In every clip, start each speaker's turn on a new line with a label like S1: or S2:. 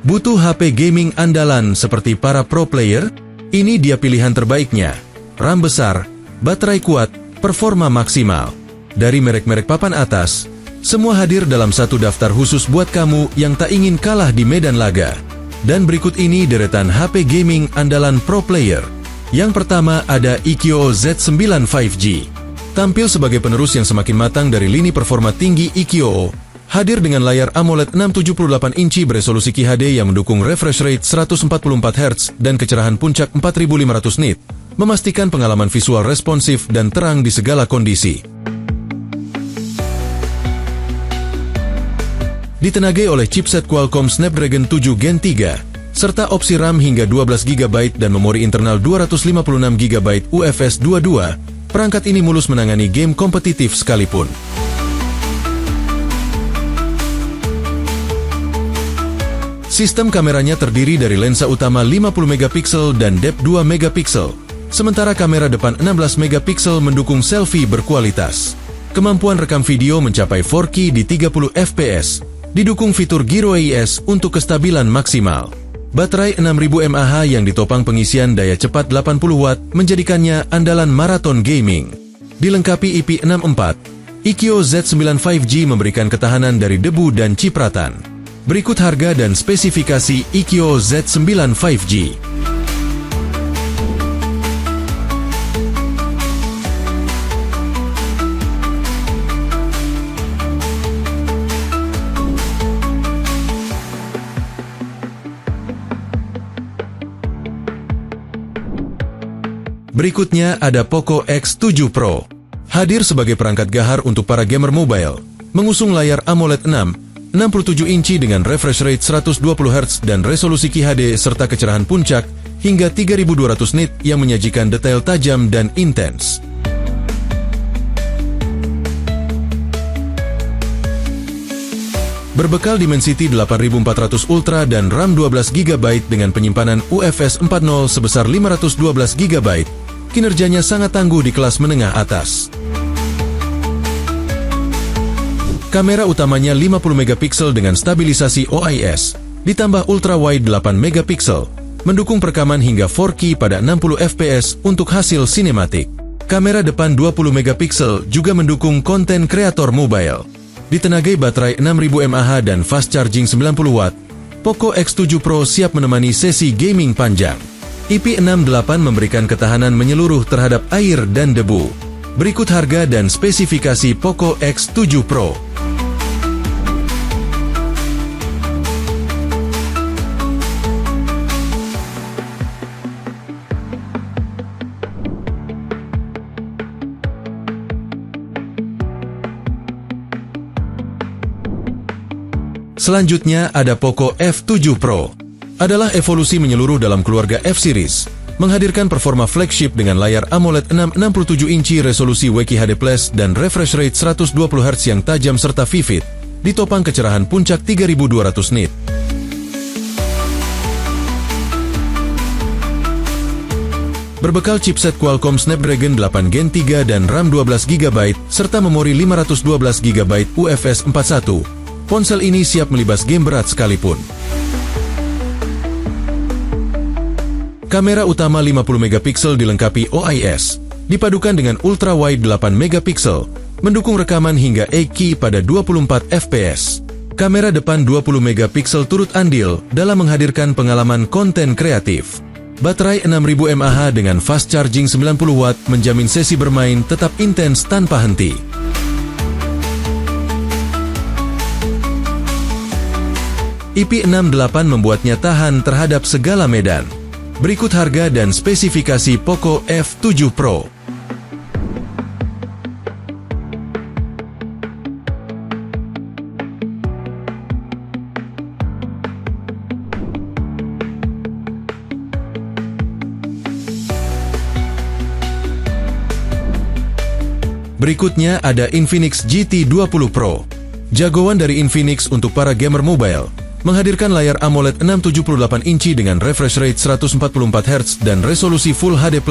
S1: Butuh HP gaming andalan seperti para pro player? Ini dia pilihan terbaiknya. RAM besar, baterai kuat, performa maksimal. Dari merek-merek papan atas, semua hadir dalam satu daftar khusus buat kamu yang tak ingin kalah di medan laga. Dan berikut ini deretan HP gaming andalan pro player. Yang pertama ada EQO Z9 5G. Tampil sebagai penerus yang semakin matang dari lini performa tinggi EQO. Hadir dengan layar AMOLED 678 inci beresolusi QHD yang mendukung refresh rate 144 Hz dan kecerahan puncak 4500 nit, memastikan pengalaman visual responsif dan terang di segala kondisi. Ditenagai oleh chipset Qualcomm Snapdragon 7 Gen 3, serta opsi RAM hingga 12 GB dan memori internal 256 GB UFS 2.2, perangkat ini mulus menangani game kompetitif sekalipun. Sistem kameranya terdiri dari lensa utama 50 MP dan depth 2 MP, sementara kamera depan 16 MP mendukung selfie berkualitas. Kemampuan rekam video mencapai 4K di 30 fps, didukung fitur Gyro AIS untuk kestabilan maksimal. Baterai 6000 mAh yang ditopang pengisian daya cepat 80 Watt menjadikannya andalan maraton gaming. Dilengkapi IP64, EQO Z9 5G memberikan ketahanan dari debu dan cipratan. Berikut harga dan spesifikasi EQO Z9 5G. Berikutnya ada Poco X7 Pro. Hadir sebagai perangkat gahar untuk para gamer mobile. Mengusung layar AMOLED 67 inci dengan refresh rate 120 Hz dan resolusi QHD serta kecerahan puncak hingga 3200 nit yang menyajikan detail tajam dan intens. Berbekal Dimensity 8400 Ultra dan RAM 12 GB dengan penyimpanan UFS 4.0 sebesar 512 GB, kinerjanya sangat tangguh di kelas menengah atas. Kamera utamanya 50 MP dengan stabilisasi OIS, ditambah ultra wide 8 MP, mendukung perekaman hingga 4K pada 60 fps untuk hasil sinematik. Kamera depan 20 MP juga mendukung konten kreator mobile. Ditenagai baterai 6000 mAh dan fast charging 90 Watt, Poco X7 Pro siap menemani sesi gaming panjang. IP68 memberikan ketahanan menyeluruh terhadap air dan debu. Berikut harga dan spesifikasi Poco X7 Pro. Selanjutnya ada Poco F7 Pro. Adalah evolusi menyeluruh dalam keluarga F-Series, menghadirkan performa flagship dengan layar AMOLED 667 inci resolusi QHD+ dan refresh rate 120 Hz yang tajam serta vivid, ditopang kecerahan puncak 3200 nit. Berbekal chipset Qualcomm Snapdragon 8 Gen 3 dan RAM 12 GB serta memori 512 GB UFS 4.1, ponsel ini siap melibas game berat sekalipun. Kamera utama 50 MP dilengkapi OIS, dipadukan dengan ultra wide 8 MP, mendukung rekaman hingga 8K pada 24 fps. Kamera depan 20 MP turut andil dalam menghadirkan pengalaman konten kreatif. Baterai 6000 mAh dengan fast charging 90 Watt menjamin sesi bermain tetap intens tanpa henti. IP68 membuatnya tahan terhadap segala medan. Berikut harga dan spesifikasi Poco F7 Pro. Berikutnya ada Infinix GT20 Pro. Jagoan dari Infinix untuk para gamer mobile, menghadirkan layar AMOLED 678 inci dengan refresh rate 144 Hz dan resolusi Full HD+,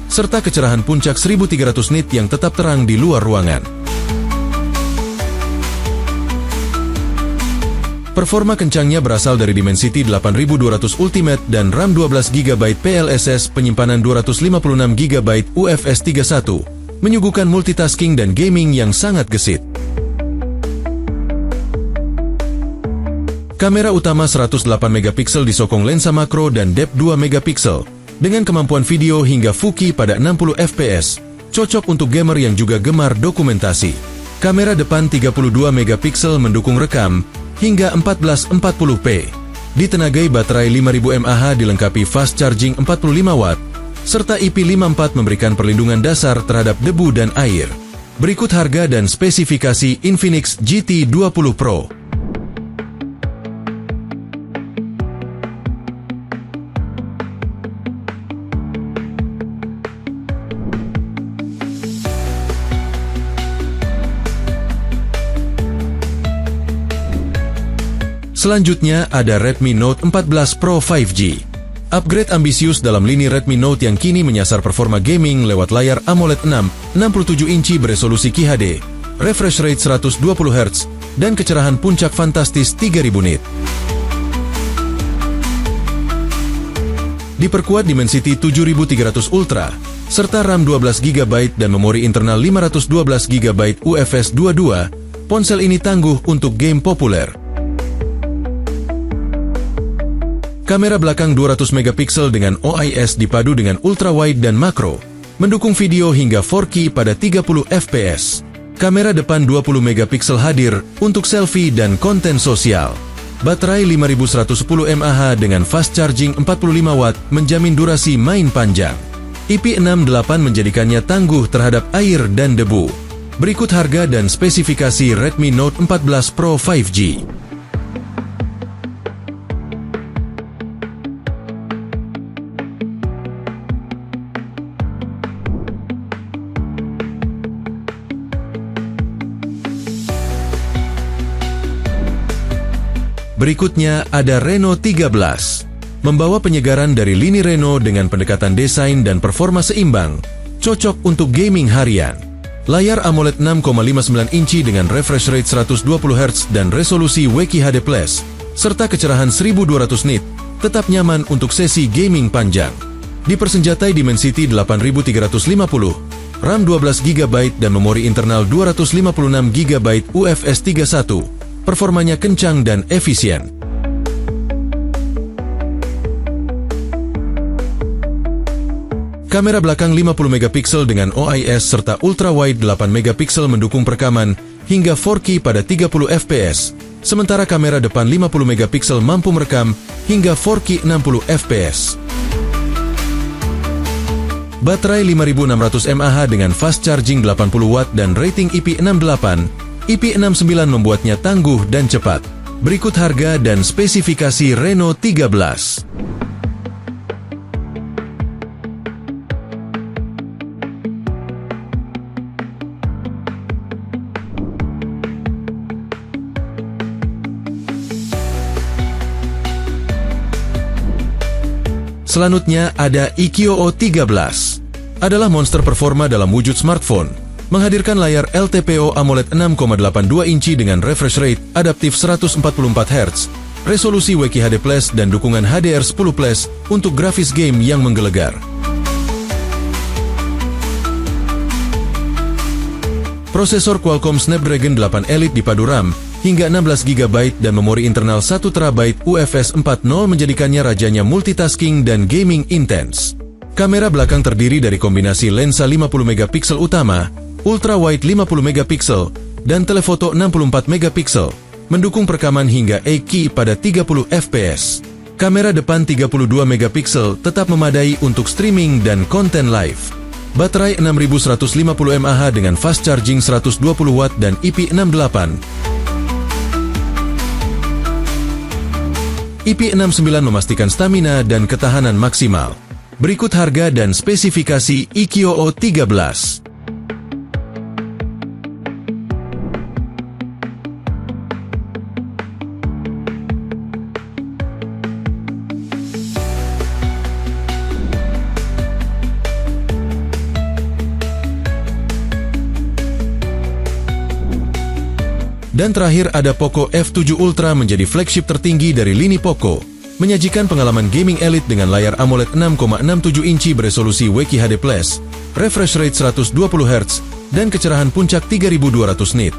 S1: serta kecerahan puncak 1300 nit yang tetap terang di luar ruangan. Performa kencangnya berasal dari Dimensity 8200 Ultimate dan RAM 12GB PLSS penyimpanan 256GB UFS 31, menyuguhkan multitasking dan gaming yang sangat gesit. Kamera utama 108MP disokong lensa makro dan depth 2MP, dengan kemampuan video hingga 4K pada 60fps, cocok untuk gamer yang juga gemar dokumentasi. Kamera depan 32MP mendukung rekam hingga 1440p. Ditenagai baterai 5000 mAh dilengkapi fast charging 45W, serta IP54 memberikan perlindungan dasar terhadap debu dan air. Berikut harga dan spesifikasi Infinix GT20 Pro. Selanjutnya ada Redmi Note 14 Pro 5G. Upgrade ambisius dalam lini Redmi Note yang kini menyasar performa gaming lewat layar AMOLED 67 inci beresolusi QHD, refresh rate 120Hz, dan kecerahan puncak fantastis 3000 nit. Diperkuat Dimensity 7300 Ultra, serta RAM 12GB dan memori internal 512GB UFS 22, ponsel ini tangguh untuk game populer. Kamera belakang 200MP dengan OIS dipadu dengan ultrawide dan makro, mendukung video hingga 4K pada 30fps. Kamera depan 20MP hadir untuk selfie dan konten sosial. Baterai 5110 mAh dengan fast charging 45W menjamin durasi main panjang. IP68 menjadikannya tangguh terhadap air dan debu. Berikut harga dan spesifikasi Redmi Note 14 Pro 5G. Berikutnya ada Reno 13. Membawa penyegaran dari lini Reno dengan pendekatan desain dan performa seimbang, cocok untuk gaming harian. Layar AMOLED 6,59 inci dengan refresh rate 120Hz dan resolusi WQHD+, serta kecerahan 1200 nit, tetap nyaman untuk sesi gaming panjang. Dipersenjatai Dimensity 8350, RAM 12GB dan memori internal 256GB UFS 31. Performanya kencang dan efisien. Kamera belakang 50MP dengan OIS serta ultrawide 8MP mendukung perekaman hingga 4K pada 30fps, sementara kamera depan 50MP mampu merekam hingga 4K 60fps. Baterai 5600 mAh dengan fast charging 80W dan rating IP68, IP69 membuatnya tangguh dan cepat. Berikut harga dan spesifikasi Reno 13. Selanjutnya ada Ikio 13. Adalah monster performa dalam wujud smartphone. Menghadirkan layar LTPO AMOLED 6,82 inci dengan refresh rate adaptif 144Hz, resolusi WQHD+, dan dukungan HDR10+ untuk grafis game yang menggelegar. Prosesor Qualcomm Snapdragon 8 Elite dipadu RAM hingga 16GB dan memori internal 1TB UFS 40 menjadikannya rajanya multitasking dan gaming intens. Kamera belakang terdiri dari kombinasi lensa 50MP utama, ultrawide 50MP, dan telefoto 64MP, mendukung perekaman hingga 8K pada 30fps. Kamera depan 32MP tetap memadai untuk streaming dan konten live. Baterai 6150 mAh dengan fast charging 120W dan IP68. IP69 memastikan stamina dan ketahanan maksimal. Berikut harga dan spesifikasi Ikio 13. Dan terakhir ada Poco F7 Ultra menjadi flagship tertinggi dari lini Poco, menyajikan pengalaman gaming elite dengan layar AMOLED 6,67 inci beresolusi WQHD+, refresh rate 120 Hz, dan kecerahan puncak 3200 nit.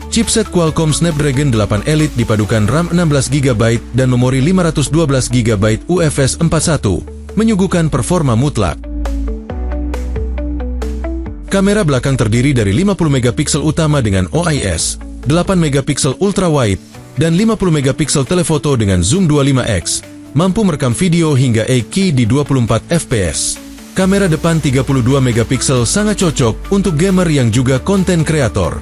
S1: Chipset Qualcomm Snapdragon 8 Elite dipadukan RAM 16GB dan memori 512GB UFS 4.1, menyuguhkan performa mutlak. Kamera belakang terdiri dari 50MP utama dengan OIS, 8MP ultra wide, dan 50MP telefoto dengan zoom 25x, mampu merekam video hingga 8K di 24 fps. Kamera depan 32MP sangat cocok untuk gamer yang juga konten kreator.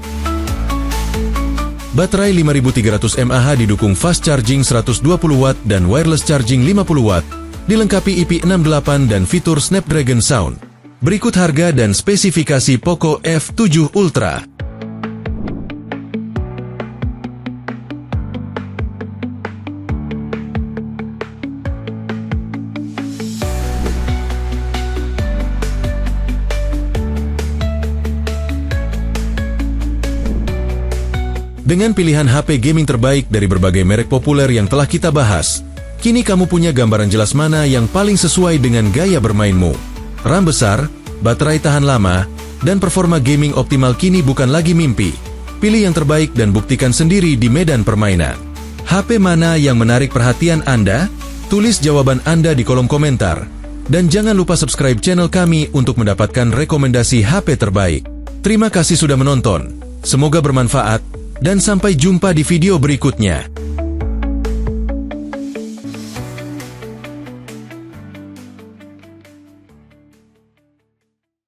S1: Baterai 5300 mAh didukung fast charging 120W dan wireless charging 50W, dilengkapi IP68 dan fitur Snapdragon Sound. Berikut harga dan spesifikasi Poco F7 Ultra. Dengan pilihan HP gaming terbaik dari berbagai merek populer yang telah kita bahas, kini kamu punya gambaran jelas mana yang paling sesuai dengan gaya bermainmu. RAM besar, baterai tahan lama, dan performa gaming optimal kini bukan lagi mimpi. Pilih yang terbaik dan buktikan sendiri di medan permainan. HP mana yang menarik perhatian Anda? Tulis jawaban Anda di kolom komentar. Dan jangan lupa subscribe channel kami untuk mendapatkan rekomendasi HP terbaik. Terima kasih sudah menonton. Semoga bermanfaat, dan sampai jumpa di video berikutnya.